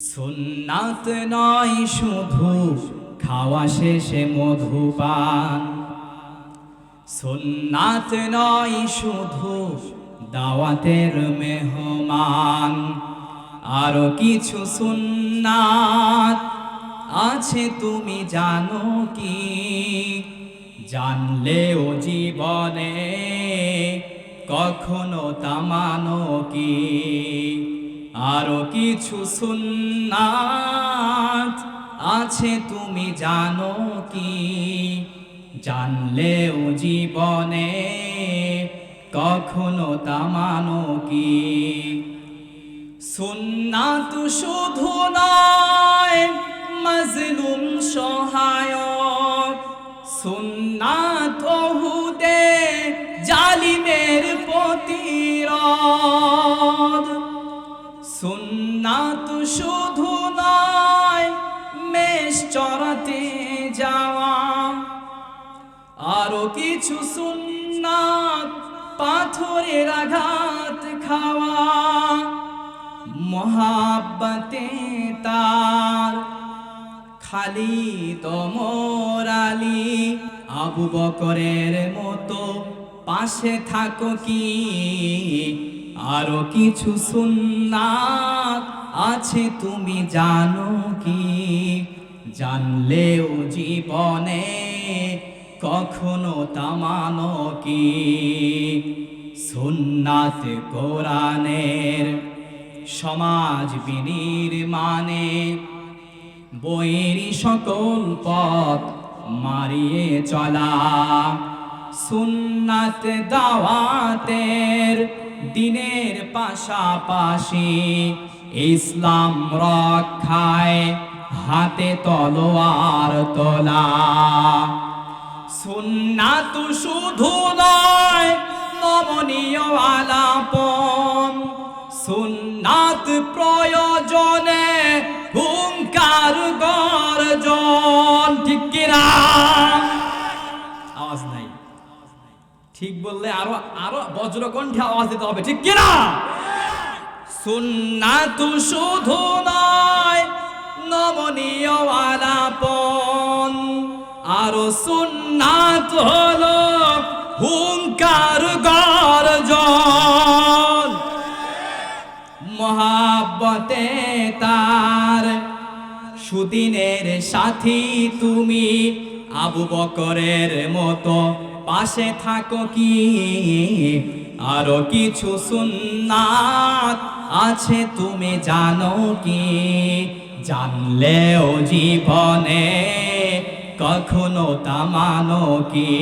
সুন্নাত নয় শুধু খাওয়া শেষে মধুপান, সুন্নাত নয় শুধু দাওয়াতের মেহমান, আরো কিছু সুন্নাত আছে তুমি জানো কি? জানলেও জীবনে কখনো তা মানো কি? আরো কিছু সুন্নাত আছে তুমি জানো কি? জানলেও জীবনে কখনো তা মানো কি? সুন্নাত শুধু নয় মাজলুম সহায়ক, সুন্নাত ওহুদে জালিমের প্রতিরোধ। সুন্নাত শুধু নয় মেষ চরাতে যাওয়া, আরো কিছু সুন্নাত পাথরের আঘাত খাওয়া। মহাব্বতে তার খালিদ ওমর আলী আবু বকরের মতো পাশে থাকো কি? আরো কিছু সুন্নাত আছে তুমি জানো কি? জানলেও জীবনে কখনো তা মানো কি? সুন্নাত কোরআনের সমাজ বিনির্মাণে বৈরী সকল পথ মারিয়ে চলা। সুন্নাত দাওয়াতের দিনের পাশাপাশি ইসলাম রক্ষায় হাতে তলোয়ার তোলা। সুন্নাত শুধু নয় নমনীয় আলাপন, সুন্নাত প্রয়োজনে হুঙ্কার গর্জন। ঠিক কিনা? আওয়াজ নাই, ঠিক বললে আরো আরো বজ্রকণ্ঠে আওয়াজ দিতে হবে। ঠিক কিনা? সুন্নাত শুধু নয় নমনীয় আলাপন, আরো সুন্নাত হলো হুঙ্কার গর্জন। মহাব্বতে তার সুদিনের সাথী তুমি আবু বকরের মতো পাশে থাকো কি? আরো কিছু সুন্নাত আছে তুমি জানো কি? জানলেও জীবনে কখনো তা মানো কি?